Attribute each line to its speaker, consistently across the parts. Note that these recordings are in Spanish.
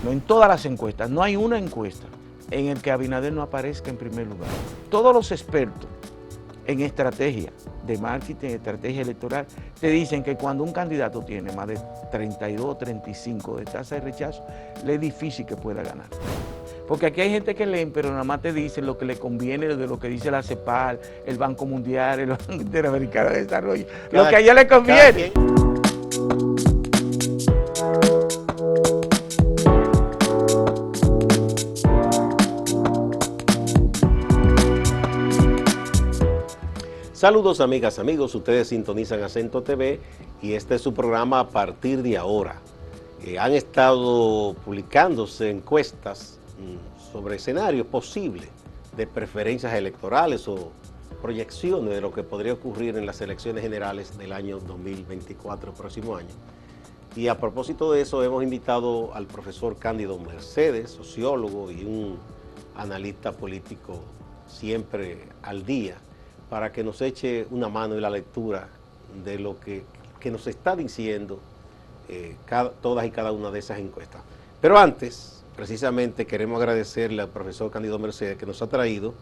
Speaker 1: no en todas las encuestas, no hay una encuesta en el que Abinader no aparezca en primer lugar. Todos los expertos en estrategia de marketing, estrategia electoral, te dicen que cuando un candidato tiene más de 32, 35 de tasa de rechazo, le es difícil que pueda ganar. Porque aquí hay gente que leen, pero nada más te dicen lo que le conviene de lo que dice la CEPAL, el Banco Mundial, el Banco Interamericano de Desarrollo, lo que a ella le conviene.
Speaker 2: Saludos amigas, amigos, ustedes sintonizan Acento TV y este es su programa A Partir de Ahora. Han estado publicándose encuestas sobre escenarios posibles de preferencias electorales o proyecciones de lo que podría ocurrir en las elecciones generales del año 2024, próximo año. Y a propósito de eso hemos invitado al profesor Cándido Mercedes, sociólogo y un analista político siempre al día, para que nos eche una mano en la lectura de lo que nos está diciendo todas y cada una de esas encuestas. Pero antes, precisamente, queremos agradecerle al profesor Cándido Mercedes que nos ha traído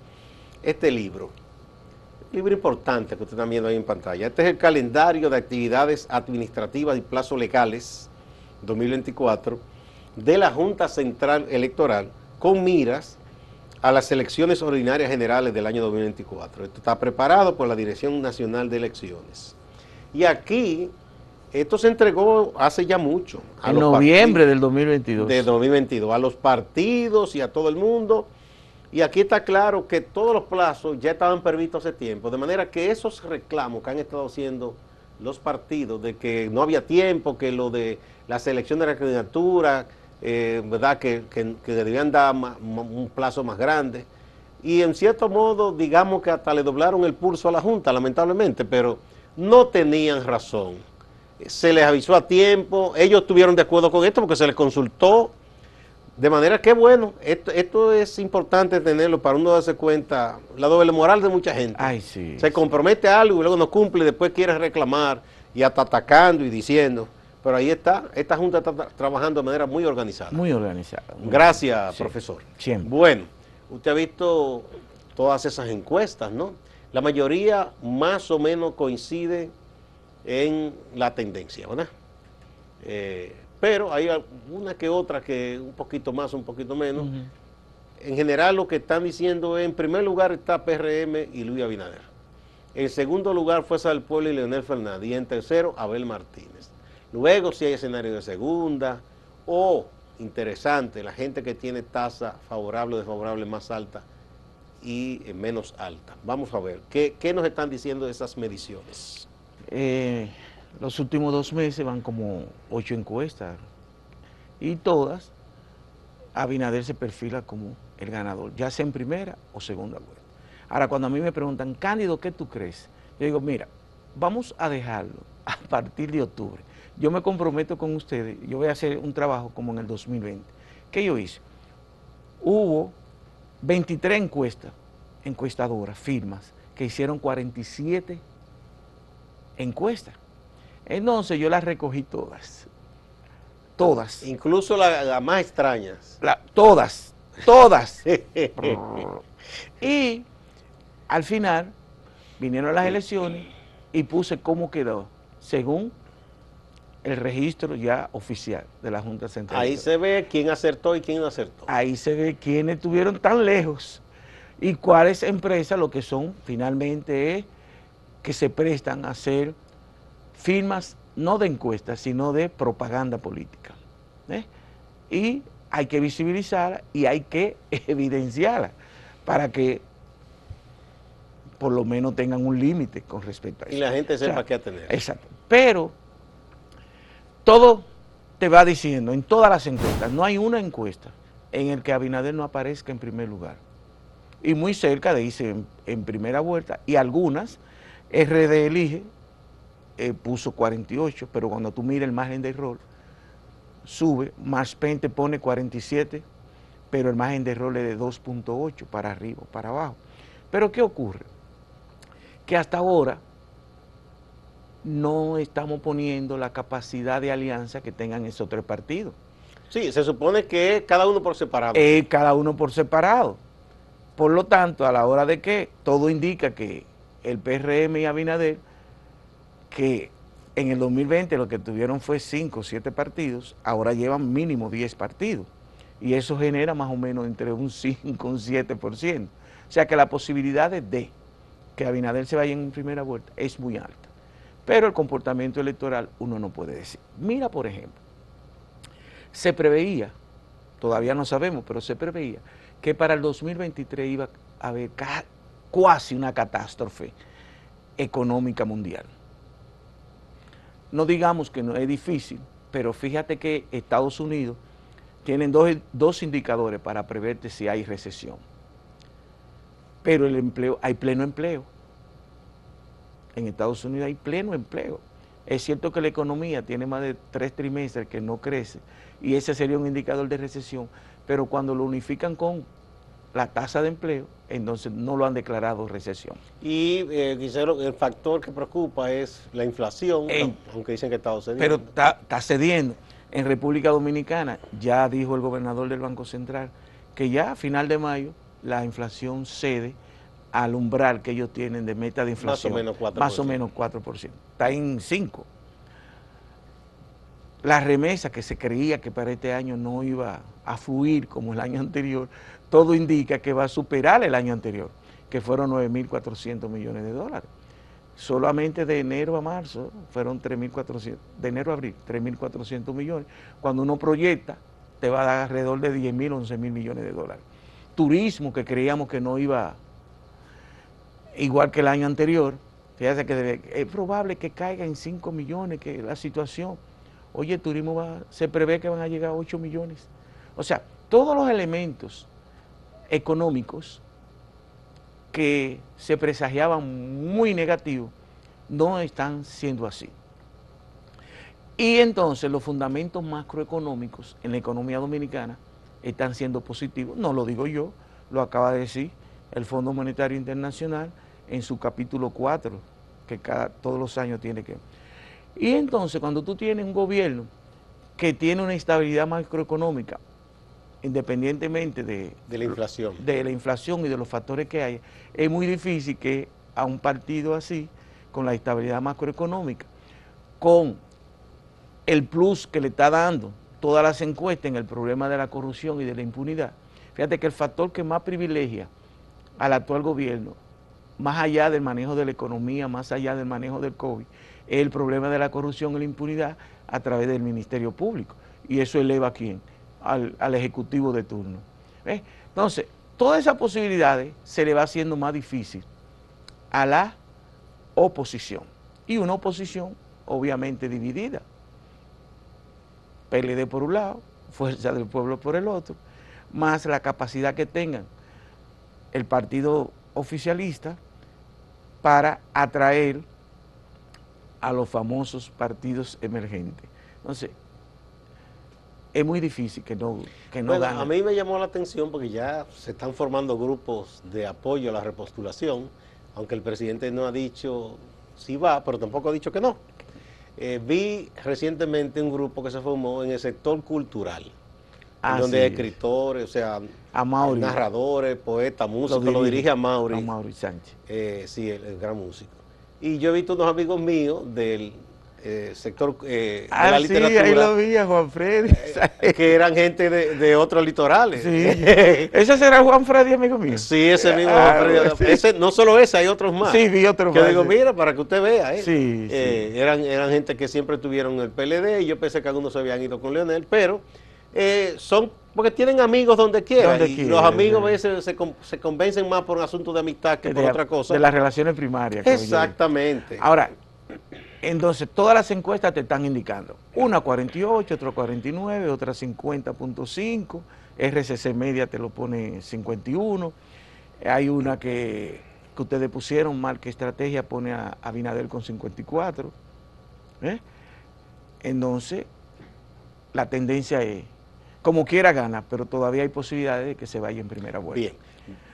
Speaker 2: este libro, un libro importante que usted está viendo ahí en pantalla. Este es el calendario de actividades administrativas y plazos legales 2024 de la Junta Central Electoral con miras a las elecciones ordinarias generales del año 2024. Esto está preparado por la Dirección Nacional de Elecciones. Y aquí, esto se entregó hace ya mucho.
Speaker 1: En noviembre del 2022.
Speaker 2: De 2022, a los partidos y a todo el mundo. Y aquí está claro que todos los plazos ya estaban previstos hace tiempo. De manera que esos reclamos que han estado haciendo los partidos de que no había tiempo, que lo de la selección de la candidatura, ¿verdad? Que debían dar un plazo más grande, y en cierto modo digamos que hasta le doblaron el pulso a la Junta, lamentablemente, pero no tenían razón. Se les avisó a tiempo, ellos estuvieron de acuerdo con esto porque se les consultó, de manera que bueno, esto es importante tenerlo para uno darse cuenta, la doble moral de mucha gente.
Speaker 1: Ay, sí,
Speaker 2: se compromete a algo y luego no cumple y después quiere reclamar y hasta atacando y diciendo. Pero ahí está, esta Junta está trabajando de manera muy organizada.
Speaker 1: Muy organizada.
Speaker 2: Gracias,
Speaker 1: sí,
Speaker 2: profesor.
Speaker 1: Siempre.
Speaker 2: Bueno, usted ha visto todas esas encuestas, ¿no? La mayoría más o menos coincide en la tendencia, ¿verdad? Pero hay una que otra que un poquito más, un poquito menos. En general lo que están diciendo es, en primer lugar está PRM y Luis Abinader. En segundo lugar, Fuerza del Pueblo y Leonel Fernández. Y en tercero, Abel Martínez. Luego, si hay escenario de segunda, o interesante, la gente que tiene tasa favorable o desfavorable más alta y menos alta. Vamos a ver, ¿qué nos están diciendo esas mediciones?
Speaker 1: Los últimos 2 meses van como 8 encuestas, y todas, Abinader se perfila como el ganador, ya sea en primera o segunda vuelta. Ahora, cuando a mí me preguntan, Cándido, ¿qué tú crees? Yo digo, mira, vamos a dejarlo a partir de octubre. Yo me comprometo con ustedes, yo voy a hacer un trabajo como en el 2020. ¿Qué yo hice? Hubo 23 encuestadoras, firmas, que hicieron 47 encuestas. Entonces yo las recogí todas. Todas.
Speaker 2: Incluso las más extrañas.
Speaker 1: Todas. Y al final vinieron las elecciones y puse cómo quedó, según el registro ya oficial de la Junta Central.
Speaker 2: Ahí se ve quién acertó y quién no acertó.
Speaker 1: Ahí se ve quiénes estuvieron tan lejos y cuáles empresas lo que son finalmente es que se prestan a hacer firmas no de encuestas, sino de propaganda política. Y hay que visibilizarla y hay que evidenciarla para que por lo menos tengan un límite con respecto a eso.
Speaker 2: Y la gente sepa qué atender.
Speaker 1: Exacto. Pero todo te va diciendo, en todas las encuestas, no hay una encuesta en el que Abinader no aparezca en primer lugar. Y muy cerca de irse en primera vuelta, y algunas, RD Elige puso 48, pero cuando tú miras el margen de error, sube, Marx Pente pone 47, pero el margen de error es de 2.8 para arriba, para abajo. Pero ¿qué ocurre? Que hasta ahora no estamos poniendo la capacidad de alianza que tengan esos 3 partidos.
Speaker 2: Sí, se supone que cada uno por separado.
Speaker 1: Cada uno por separado. Por lo tanto, a la hora de que todo indica que el PRM y Abinader, que en el 2020 lo que tuvieron fue 5 o 7 partidos, ahora llevan mínimo 10 partidos. Y eso genera más o menos entre un 5 y un 7%. O sea que la posibilidad de que Abinader se vaya en primera vuelta es muy alta. Pero el comportamiento electoral uno no puede decir. Mira, por ejemplo, se preveía, todavía no sabemos, pero se preveía que para el 2023 iba a haber casi una catástrofe económica mundial. No digamos que no es difícil, pero fíjate que Estados Unidos tienen dos indicadores para preverte si hay recesión. Pero el empleo, hay pleno empleo. En Estados Unidos hay pleno empleo. Es cierto que la economía tiene más de 3 trimestres que no crece y ese sería un indicador de recesión, pero cuando lo unifican con la tasa de empleo, entonces no lo han declarado recesión.
Speaker 2: Y quizás el factor que preocupa es la inflación, aunque dicen que está cediendo.
Speaker 1: Pero está cediendo. En República Dominicana ya dijo el gobernador del Banco Central que ya a final de mayo la inflación cede al umbral que ellos tienen de meta de inflación.
Speaker 2: Más o menos 4%.
Speaker 1: Más o menos 4%. Está en 5%. La remesa que se creía que para este año no iba a fluir como el año anterior, todo indica que va a superar el año anterior, que fueron 9.400 millones de dólares. Solamente de enero a marzo fueron 3.400, de enero a abril, 3.400 millones. Cuando uno proyecta, te va a dar alrededor de 10.000, 11.000 millones de dólares. Turismo, que creíamos que no iba igual que el año anterior, fíjate que es probable que caiga en 5 millones, que la situación, oye, el turismo se prevé que van a llegar a 8 millones. O sea, todos los elementos económicos que se presagiaban muy negativos no están siendo así. Y entonces los fundamentos macroeconómicos en la economía dominicana están siendo positivos. No lo digo yo, lo acaba de decir el Fondo Monetario Internacional en su capítulo 4, que todos los años tiene que... Y entonces cuando tú tienes un gobierno que tiene una estabilidad macroeconómica, independientemente de la inflación y de los factores que hay, es muy difícil que a un partido así, con la estabilidad macroeconómica, con el plus que le está dando todas las encuestas en el problema de la corrupción y de la impunidad, fíjate que el factor que más privilegia al actual gobierno, más allá del manejo de la economía, más allá del manejo del COVID, es el problema de la corrupción y la impunidad a través del Ministerio Público. Y eso eleva a quién, al Ejecutivo de turno. ¿Ves? Entonces, todas esas posibilidades se le va haciendo más difícil a la oposición. Y una oposición obviamente dividida. PLD por un lado, Fuerza del Pueblo por el otro, más la capacidad que tengan el partido oficialista para atraer a los famosos partidos emergentes. Entonces, es muy difícil que no
Speaker 2: bueno,
Speaker 1: gane.
Speaker 2: A mí me llamó la atención porque ya se están formando grupos de apoyo a la repostulación, aunque el presidente no ha dicho si va, pero tampoco ha dicho que no. Vi recientemente un grupo que se formó en el sector cultural, donde hay escritores, o sea, narradores, poetas, músicos, lo dirige a Mauri
Speaker 1: Sánchez.
Speaker 2: Sí, el gran músico. Y yo he visto unos amigos míos del sector de la literatura.
Speaker 1: Sí, ahí lo vi a Juan Freddy.
Speaker 2: Que eran gente de otros litorales.
Speaker 1: Sí. ¿Ese será Juan Freddy, amigo mío?
Speaker 2: Sí, ese mismo Juan Freddy.
Speaker 1: Sí.
Speaker 2: No solo ese, hay otros más.
Speaker 1: Sí, vi otros
Speaker 2: que
Speaker 1: más.
Speaker 2: Que digo, mira, para que usted vea.
Speaker 1: Sí, sí.
Speaker 2: Eran gente que siempre tuvieron el PLD y yo pensé que algunos se habían ido con Leonel, pero son porque tienen amigos donde quiera. Los amigos a veces se convencen más por un asunto de amistad que por otra cosa.
Speaker 1: De las relaciones primarias.
Speaker 2: Exactamente.
Speaker 1: Ahora, entonces todas las encuestas te están indicando. Una 48, otra 49, otra 50.5, RCC Media te lo pone 51. Hay una que ustedes pusieron, Marca Estrategia, pone a Abinader con 54. Entonces, la tendencia es, como quiera gana, pero todavía hay posibilidades de que se vaya en primera vuelta.
Speaker 2: Bien,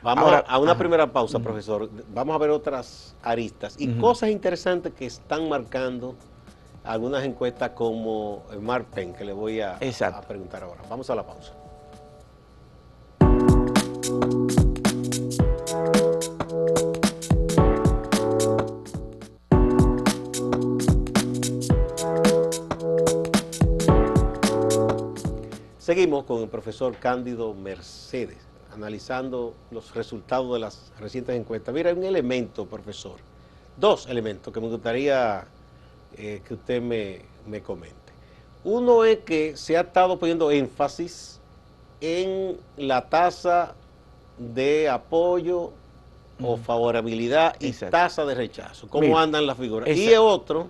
Speaker 2: vamos a una primera pausa, profesor. Vamos a ver otras aristas y cosas interesantes que están marcando algunas encuestas como Marpen, que le voy a preguntar ahora. Vamos a la pausa. Seguimos con el profesor Cándido Mercedes, analizando los resultados de las recientes encuestas. Mira, hay un elemento, profesor, dos elementos que me gustaría que usted me comente. Uno es que se ha estado poniendo énfasis en la tasa de apoyo o favorabilidad y tasa de rechazo, cómo andan las figuras. Y otro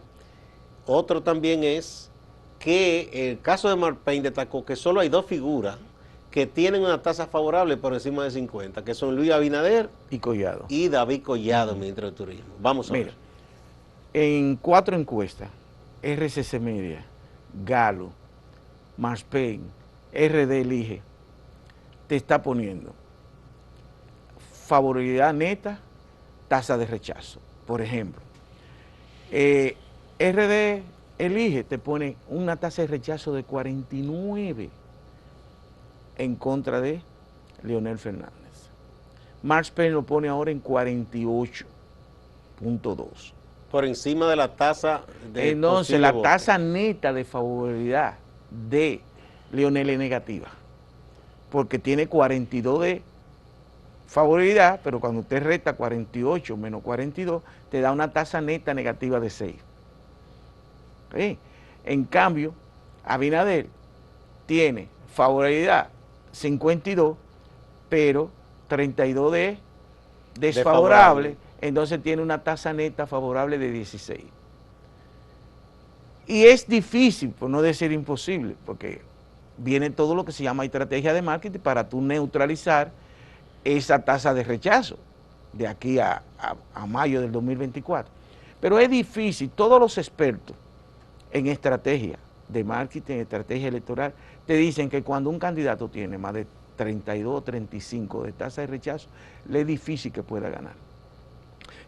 Speaker 2: también es que el caso de Marpen destacó que solo hay dos figuras que tienen una tasa favorable por encima de 50, que son Luis Abinader y David Collado, ministro de Turismo. Vamos a ver.
Speaker 1: En 4 encuestas, RCC Media, Galo, Marpen, RD Elige, te está poniendo favorabilidad neta, tasa de rechazo. Por ejemplo, RD Elige te pone una tasa de rechazo de 49 en contra de Leonel Fernández. Marpen lo pone ahora en 48.2.
Speaker 2: Por encima de la tasa de
Speaker 1: entonces la tasa neta de favorabilidad de Leonel es negativa, porque tiene 42 de favorabilidad, pero cuando usted resta 48 menos 42, te da una tasa neta negativa de 6. ¿Sí? En cambio, Abinader tiene favorabilidad 52, pero 32 de desfavorable, entonces tiene una tasa neta favorable de 16. Y es difícil, por no decir imposible, porque viene todo lo que se llama estrategia de marketing para tú neutralizar esa tasa de rechazo de aquí a mayo del 2024. Pero es difícil, todos los expertos en estrategia de marketing, estrategia electoral, te dicen que cuando un candidato tiene más de 32 o 35 de tasa de rechazo, le es difícil que pueda ganar.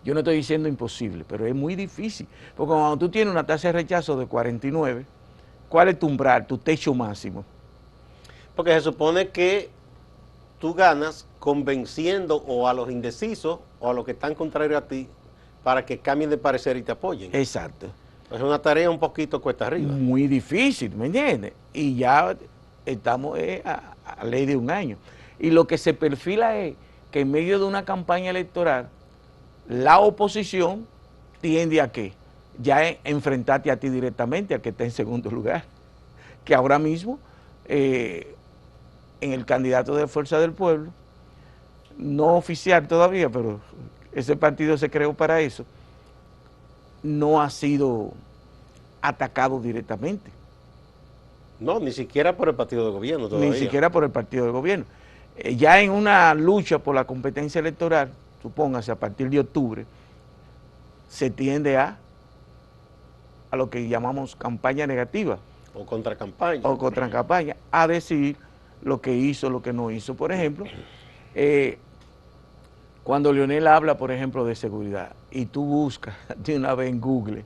Speaker 1: Yo no estoy diciendo imposible, pero es muy difícil, porque cuando tú tienes una tasa de rechazo de 49, ¿cuál es tu umbral, tu techo máximo?
Speaker 2: Porque se supone que tú ganas convenciendo o a los indecisos o a los que están contrarios a ti para que cambien de parecer y te apoyen.
Speaker 1: Exacto.
Speaker 2: Es una tarea un poquito cuesta arriba.
Speaker 1: Muy difícil, ¿me entiendes? Y ya estamos a ley de un año. Y lo que se perfila es que en medio de una campaña electoral, la oposición tiende a ¿qué? Ya enfrentarte a ti directamente, a que esté en segundo lugar. Que ahora mismo, en el candidato de Fuerza del Pueblo, no oficial todavía, pero ese partido se creó para eso, no ha sido atacado directamente.
Speaker 2: No, ni siquiera por el partido de gobierno todavía.
Speaker 1: Ni siquiera por el partido de gobierno. Ya en una lucha por la competencia electoral, supóngase a partir de octubre, se tiende a lo que llamamos campaña negativa.
Speaker 2: O contracampaña.
Speaker 1: O contracampaña, a decir lo que hizo, lo que no hizo. Por ejemplo, cuando Leonel habla, por ejemplo, de seguridad, y tú buscas de una vez en Google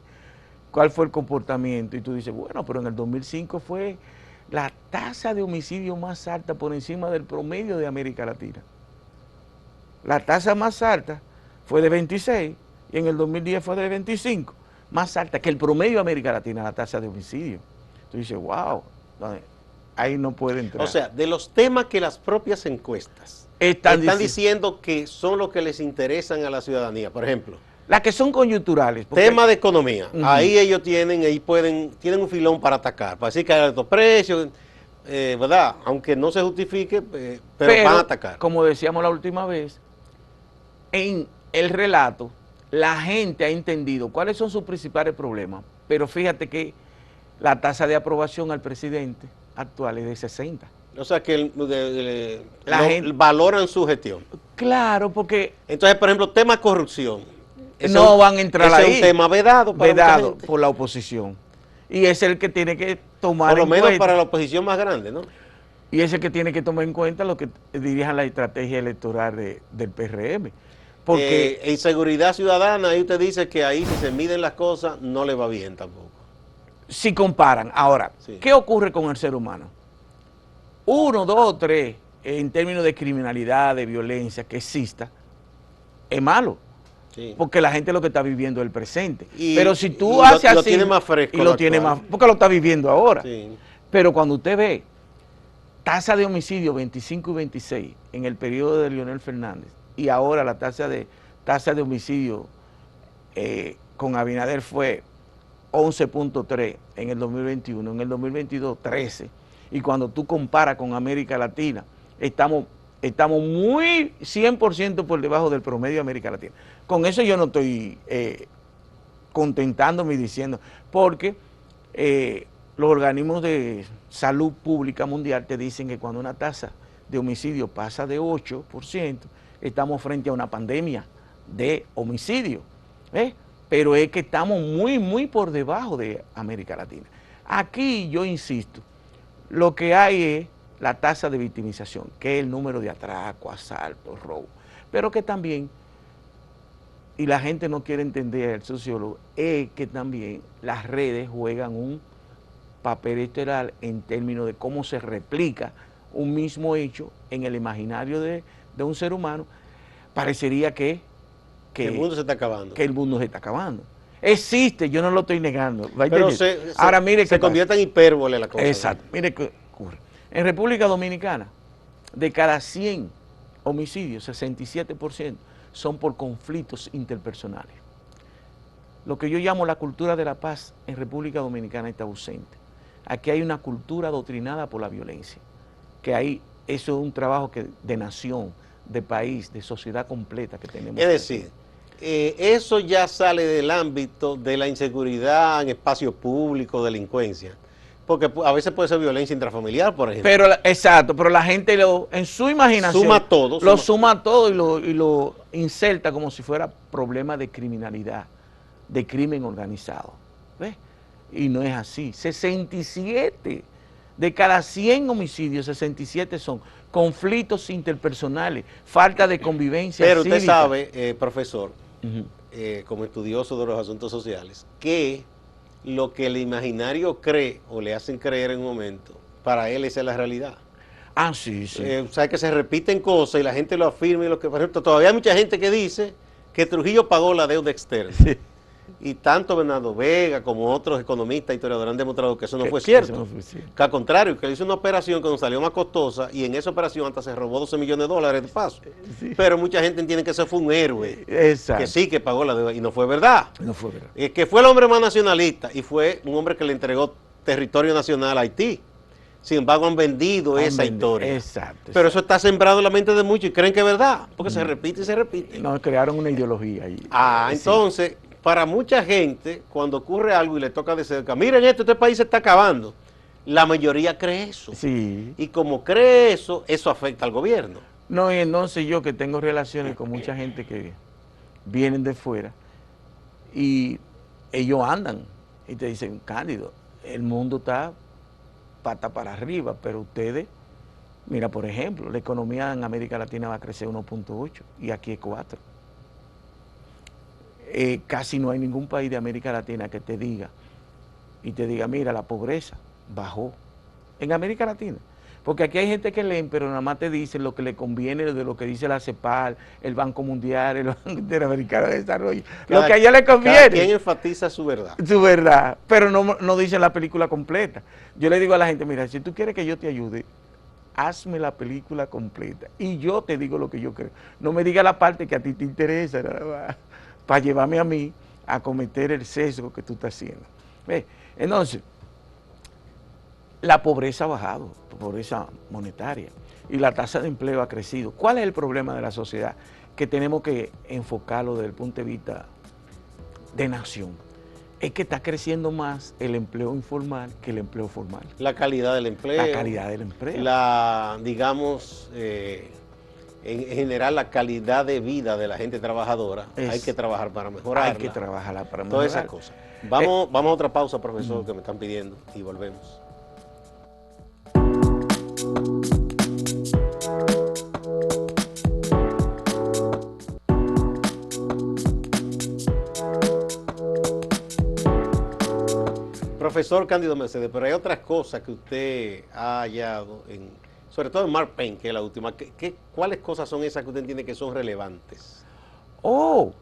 Speaker 1: cuál fue el comportamiento, y tú dices, bueno, pero en el 2005 fue la tasa de homicidio más alta por encima del promedio de América Latina. La tasa más alta fue de 26 y en el 2010 fue de 25, más alta que el promedio de América Latina, la tasa de homicidio. Tú dices, wow, ahí no puede entrar.
Speaker 2: O sea, de los temas que las propias encuestas están diciendo que son los que les interesan a la ciudadanía, por ejemplo.
Speaker 1: Las que son coyunturales.
Speaker 2: Tema de economía, ahí ellos tienen un filón para atacar, para decir que hay altos precios, ¿verdad? Aunque no se justifique, pero van a atacar.
Speaker 1: Como decíamos la última vez, en el relato, la gente ha entendido cuáles son sus principales problemas, pero fíjate que la tasa de aprobación al presidente actual es de 60.
Speaker 2: O sea que la gente valoran su gestión.
Speaker 1: Claro, porque...
Speaker 2: Entonces, por ejemplo, tema corrupción.
Speaker 1: No van a entrar ahí.
Speaker 2: Es un tema vedado
Speaker 1: por la oposición. Y es el que tiene que tomar en cuenta.
Speaker 2: Por lo menos para la oposición más grande, ¿no?
Speaker 1: Y es el que tiene que tomar en cuenta lo que dirijan la estrategia electoral del PRM. Porque
Speaker 2: en seguridad ciudadana, ahí usted dice que ahí si se miden las cosas, no le va bien tampoco.
Speaker 1: si comparan. Ahora,
Speaker 2: Sí.
Speaker 1: ¿qué ocurre con el ser humano? 1, 2, 3, en términos de criminalidad, de violencia que exista, es malo.
Speaker 2: Sí.
Speaker 1: Porque la gente lo que está viviendo es el presente.
Speaker 2: Y-
Speaker 1: Pero si tú
Speaker 2: y
Speaker 1: haces
Speaker 2: lo
Speaker 1: así,
Speaker 2: tiene más fresco
Speaker 1: y
Speaker 2: lo
Speaker 1: lo tiene
Speaker 2: actual.
Speaker 1: más, porque lo está viviendo ahora.
Speaker 2: Sí.
Speaker 1: Pero cuando usted ve tasa de homicidio 25 y 26 en el periodo de Leonel Fernández, y ahora la tasa de homicidio con Abinader fue 11.3 en el 2021, en el 2022 13, y cuando tú comparas con América Latina, estamos muy 100% por debajo del promedio de América Latina. Con eso yo no estoy contentándome y diciendo, porque los organismos de salud pública mundial te dicen que cuando una tasa de homicidio pasa de 8%, estamos frente a una pandemia de homicidio. Pero es que estamos muy por debajo de América Latina. Aquí yo insisto, lo que hay es la tasa de victimización, que es el número de atracos, asaltos, robos, pero que también, y la gente no quiere entender, el sociólogo, es que también las redes juegan un papel estelar en términos de cómo se replica un mismo hecho en el imaginario de un ser humano. Parecería que
Speaker 2: el mundo se está acabando.
Speaker 1: Que el mundo se está acabando. Existe, yo no lo estoy negando.
Speaker 2: Pero
Speaker 1: ahora mire
Speaker 2: se convierte en hipérbole la cosa.
Speaker 1: Exacto, mire qué ocurre. En República Dominicana, de cada 100 homicidios, 67% son por conflictos interpersonales. Lo que yo llamo la cultura de la paz en República Dominicana está ausente. Aquí hay una cultura adoctrinada por la violencia, que ahí eso es un trabajo de nación, de país, de sociedad completa que tenemos.
Speaker 2: Es decir, eso ya sale del ámbito de la inseguridad en espacios públicos, delincuencia. Porque a veces puede ser violencia intrafamiliar, por ejemplo.
Speaker 1: Pero, exacto, pero la gente en su imaginación
Speaker 2: suma todo,
Speaker 1: lo suma todo y lo inserta como si fuera problema de criminalidad, de crimen organizado. ¿Ves? Y no es así. 67 de cada 100 homicidios, 67 son conflictos interpersonales, falta de convivencia
Speaker 2: Pero
Speaker 1: cívica.
Speaker 2: usted sabe, profesor, como estudioso de los asuntos sociales, que lo que el imaginario cree o le hacen creer en un momento, para él esa es la realidad.
Speaker 1: Ah, sí, sí.
Speaker 2: O sea, que se repiten cosas y la gente lo afirma y lo que, por ejemplo, todavía hay mucha gente que dice que Trujillo pagó la deuda externa.
Speaker 1: Sí.
Speaker 2: Y tanto Bernardo Vega como otros economistas, historiadores han demostrado que eso no fue cierto.
Speaker 1: No fue cierto.
Speaker 2: Que al contrario, que él hizo una operación que nos salió más costosa y en esa operación hasta se robó 12 millones de dólares de paso.
Speaker 1: Sí.
Speaker 2: Pero mucha gente entiende que ese fue un héroe.
Speaker 1: Exacto.
Speaker 2: Que sí, que pagó la deuda y no fue verdad.
Speaker 1: No fue verdad.
Speaker 2: Que fue el hombre más nacionalista y fue un hombre que le entregó territorio nacional a Haití. Sin embargo, han vendido esa historia.
Speaker 1: Exacto.
Speaker 2: Pero eso está sembrado en la mente de muchos y creen que es verdad, porque se repite y se repite.
Speaker 1: No, crearon una ideología ahí.
Speaker 2: Entonces, para mucha gente, cuando ocurre algo y le toca de cerca, miren esto, este país se está acabando, la mayoría cree eso.
Speaker 1: Sí.
Speaker 2: Y como cree eso, eso afecta al gobierno.
Speaker 1: No, y entonces yo que tengo relaciones con mucha gente que vienen de fuera y ellos andan y te dicen, Cándido, el mundo está pata para arriba, pero ustedes, mira, por ejemplo, la economía en América Latina va a crecer 1.8 y aquí es 4. Casi no hay ningún país de América Latina que te diga, mira, la pobreza bajó en América Latina. Porque aquí hay gente que leen, pero nada más te dicen lo que le conviene de lo que dice la CEPAL, el Banco Mundial, el Banco Interamericano de Desarrollo. Lo que a ella le conviene.
Speaker 2: Cada quien enfatiza su verdad.
Speaker 1: Su verdad, pero no dice la película completa. Yo le digo a la gente, mira, si tú quieres que yo te ayude, hazme la película completa y yo te digo lo que yo creo. No me diga la parte que a ti te interesa, nada más, para llevarme a mí a cometer el sesgo que tú estás haciendo. ¿Ves? Entonces, la pobreza ha bajado, pobreza monetaria, y la tasa de empleo ha crecido. ¿Cuál es el problema de la sociedad? Que tenemos que enfocarlo desde el punto de vista de nación. Es que está creciendo más el empleo informal que el empleo formal.
Speaker 2: La calidad del empleo.
Speaker 1: La calidad del empleo.
Speaker 2: Digamos, en general, la calidad de vida de la gente trabajadora. Hay que trabajar para mejorarla.
Speaker 1: Hay que trabajarla para
Speaker 2: todas
Speaker 1: mejorar.
Speaker 2: esas cosas. Vamos a otra pausa, profesor, que me están pidiendo, y volvemos. Profesor Cándido Mercedes, pero hay otras cosas que usted ha hallado, sobre todo en Mark Twain, que es la última. ¿Cuáles cosas son esas que usted entiende que son relevantes?
Speaker 1: Oh,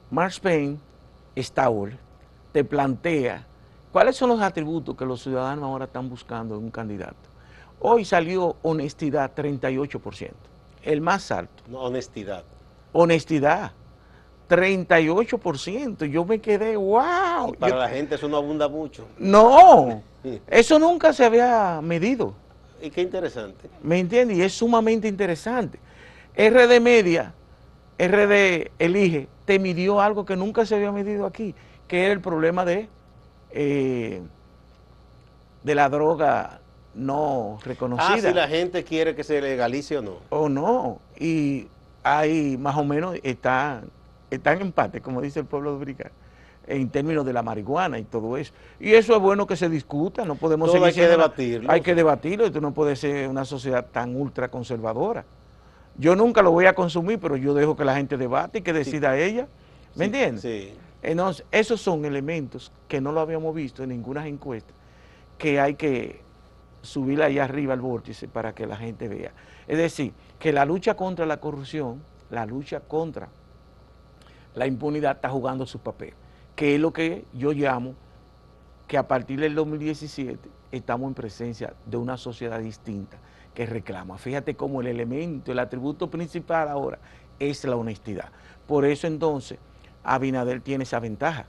Speaker 1: Mark Twain, Stahl, te plantea cuáles son los atributos que los ciudadanos ahora están buscando en un candidato. Hoy salió honestidad 38%, el más alto.
Speaker 2: No, honestidad.
Speaker 1: Honestidad, 38%. Yo me quedé, wow.
Speaker 2: Y para la gente eso no abunda mucho.
Speaker 1: No, eso nunca se había medido.
Speaker 2: Y qué interesante.
Speaker 1: ¿Me entiendes? Y es sumamente interesante. RD Media, RD Elige, te midió algo que nunca se había medido aquí, que era el problema de la droga no reconocida.
Speaker 2: Si la gente quiere que se legalice o no.
Speaker 1: O no, y ahí más o menos está en empate, como dice el pueblo dominicano, en términos de la marihuana y todo eso. Y eso es bueno que se discuta, no podemos
Speaker 2: todo
Speaker 1: seguir
Speaker 2: hay que debatirlo.
Speaker 1: Hay que debatirlo, y tú no puedes ser una sociedad tan ultra conservadora. Yo nunca lo voy a consumir, pero yo dejo que la gente debate y que decida ella. ¿Me entiendes?
Speaker 2: Sí.
Speaker 1: Entonces, esos son elementos que no lo habíamos visto en ninguna encuesta, que hay que subir allá arriba al vórtice para que la gente vea. Es decir, que la lucha contra la corrupción, la lucha contra la impunidad está jugando su papel, que es lo que yo llamo que a partir del 2017 estamos en presencia de una sociedad distinta que reclama. Fíjate cómo el elemento, el atributo principal ahora es la honestidad. Por eso entonces Abinader tiene esa ventaja.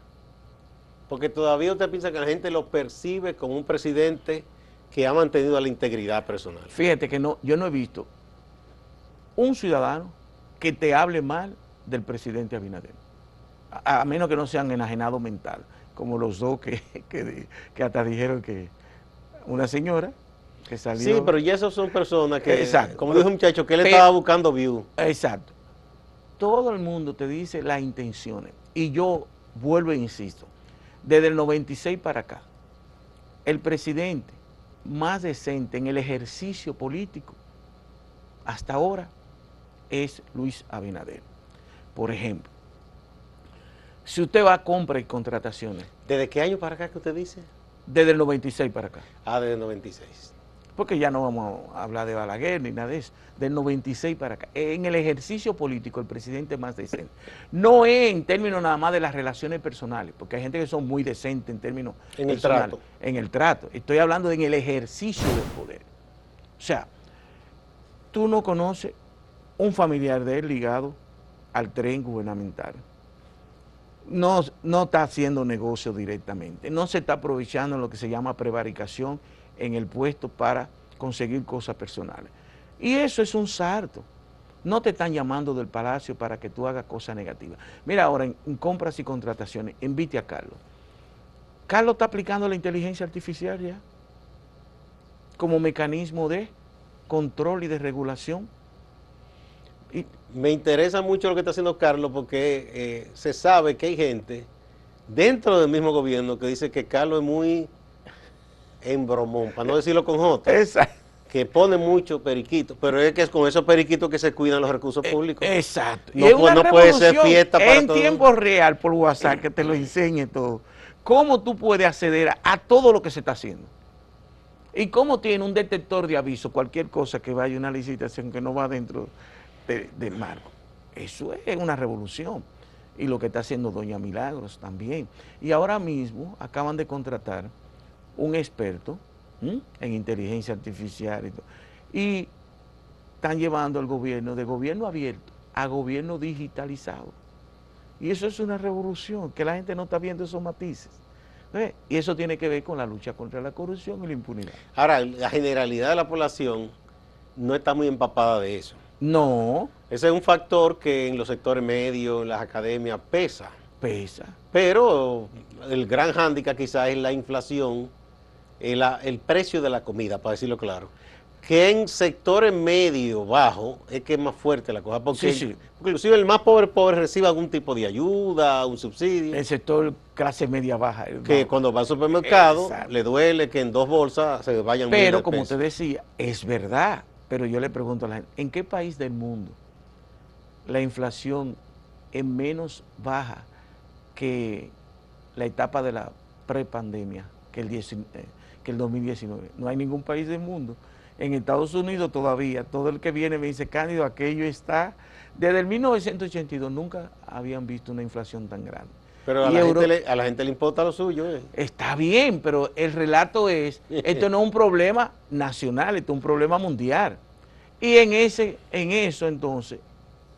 Speaker 2: Porque todavía usted piensa que la gente lo percibe como un presidente que ha mantenido la integridad personal.
Speaker 1: Fíjate que yo no he visto un ciudadano que te hable mal del presidente Abinader, a menos que no sean enajenados mental, como los dos que hasta dijeron que una señora que salió.
Speaker 2: Sí, pero ya esos son personas que,
Speaker 1: exacto,
Speaker 2: como dijo un muchacho, que él estaba buscando view.
Speaker 1: Exacto. Todo el mundo te dice las intenciones, y yo vuelvo e insisto, desde el 96 para acá, el presidente más decente en el ejercicio político hasta ahora es Luis Abinader. Por ejemplo, si usted va a compra y contrataciones.
Speaker 2: ¿Desde qué año para acá que usted dice?
Speaker 1: Desde el 96 para acá.
Speaker 2: Desde el 96.
Speaker 1: Porque ya no vamos a hablar de Balaguer ni nada de eso. Del 96 para acá. En el ejercicio político, el presidente más decente. No es en términos nada más de las relaciones personales, porque hay gente que son muy decentes en términos personales.
Speaker 2: Trato.
Speaker 1: En el trato. Estoy hablando en el ejercicio del poder. O sea, tú no conoces un familiar de él ligado al tren gubernamental. No está haciendo negocio directamente. No se está aprovechando lo que se llama prevaricación en el puesto para conseguir cosas personales. Y eso es un sarto. No te están llamando del palacio para que tú hagas cosas negativas. Mira ahora en compras y contrataciones, invite a Carlos. Carlos está aplicando la inteligencia artificial ya como mecanismo de control y de regulación.
Speaker 2: Me interesa mucho lo que está haciendo Carlos porque se sabe que hay gente dentro del mismo gobierno que dice que Carlos es muy embromón, para no decirlo con J.
Speaker 1: Exacto.
Speaker 2: Que pone mucho periquito, pero es que es con esos periquitos que se cuidan los recursos públicos.
Speaker 1: Exacto.
Speaker 2: No, no puede ser fiesta para
Speaker 1: en
Speaker 2: todo.
Speaker 1: tiempo real por WhatsApp, que te lo enseñe todo. ¿Cómo tú puedes acceder a todo lo que se está haciendo? Y cómo tiene un detector de aviso, cualquier cosa que vaya a una licitación que no va dentro del marco. Eso es una revolución. Y lo que está haciendo Doña Milagros también. Y ahora mismo acaban de contratar un experto en inteligencia artificial y todo. Y están llevando al gobierno de gobierno abierto a gobierno digitalizado. Y eso es una revolución, que la gente no está viendo esos matices. ¿Ves? Y eso tiene que ver con la lucha contra la corrupción y la impunidad.
Speaker 2: Ahora, la generalidad de la población no está muy empapada de eso.
Speaker 1: No.
Speaker 2: Ese es un factor que en los sectores medios, en las academias, pesa.
Speaker 1: Pesa.
Speaker 2: Pero el gran hándicap quizás es la inflación, el precio de la comida, para decirlo claro. Que en sectores medio, bajo, es que es más fuerte la cosa. Porque,
Speaker 1: sí.
Speaker 2: Porque inclusive el más pobre recibe algún tipo de ayuda, un subsidio.
Speaker 1: El sector clase media baja.
Speaker 2: Que cuando va al supermercado, le duele que en 2 bolsas se vayan.
Speaker 1: Pero como usted decía, es verdad. Pero yo le pregunto a la gente, ¿en qué país del mundo la inflación es menos baja que la etapa de la prepandemia que el 2019. No hay ningún país del mundo. En Estados Unidos todavía, todo el que viene me dice, Cándido, aquello está, desde el 1982 nunca habían visto una inflación tan grande.
Speaker 2: Pero a la gente le importa lo suyo.
Speaker 1: Está bien, pero el relato es, esto no es un problema nacional, esto es un problema mundial. Y en eso entonces,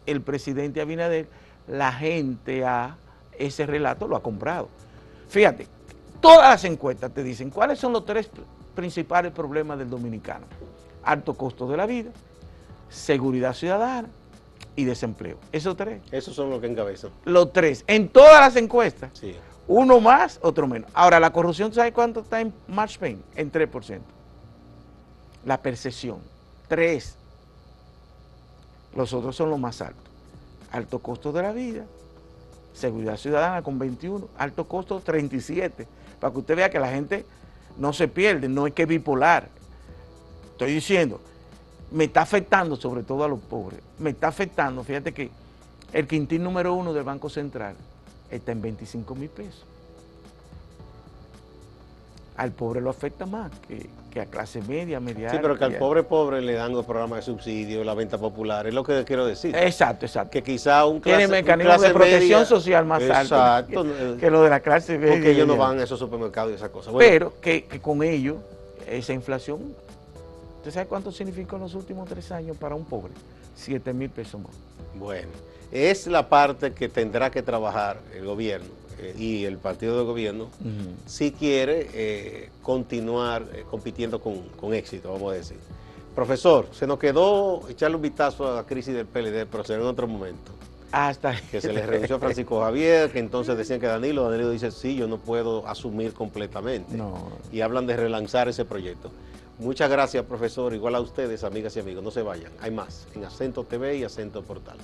Speaker 1: el presidente Abinader, la gente ese relato lo ha comprado. Fíjate, todas las encuestas te dicen cuáles son los 3 principales problemas del dominicano: alto costo de la vida, seguridad ciudadana y desempleo. Esos 3.
Speaker 2: Esos son los que encabezan.
Speaker 1: Los 3, en todas las encuestas.
Speaker 2: Sí. Uno
Speaker 1: más, otro menos. Ahora, la corrupción, ¿sabe cuánto está en Mark Twain? En 3%. La percepción, 3. Los otros son los más altos. Alto costo de la vida, seguridad ciudadana con 21, alto costo 37. Para que usted vea que la gente no se pierde, no es que es bipolar. Estoy diciendo, me está afectando sobre todo a los pobres. Me está afectando, fíjate que el quintil número 1 del Banco Central está en 25,000 pesos. Al pobre lo afecta más que a clase media, media alta.
Speaker 2: Sí, pero que al pobre le dan los programas de subsidio, la venta popular, es lo que quiero decir.
Speaker 1: Exacto.
Speaker 2: Que quizá
Speaker 1: tiene mecanismos de protección social más altos que lo de la clase media.
Speaker 2: Porque ellos no van a esos supermercados y esas cosas.
Speaker 1: Bueno, pero que con ello, esa inflación, ¿usted sabe cuánto significó en los últimos 3 años para un pobre? 7,000 pesos más.
Speaker 2: Bueno, es la parte que tendrá que trabajar el gobierno y el partido de gobierno si quiere continuar compitiendo con éxito, vamos a decir. Profesor, se nos quedó echarle un vistazo a la crisis del PLD, pero será en otro momento.
Speaker 1: Hasta
Speaker 2: que se le renunció a Francisco Javier, que entonces decían que Danilo dice, sí, yo no puedo asumir completamente.
Speaker 1: No.
Speaker 2: Y hablan de relanzar ese proyecto. Muchas gracias, profesor. Igual a ustedes, amigas y amigos. No se vayan. Hay más en Acento TV y Acento Portal.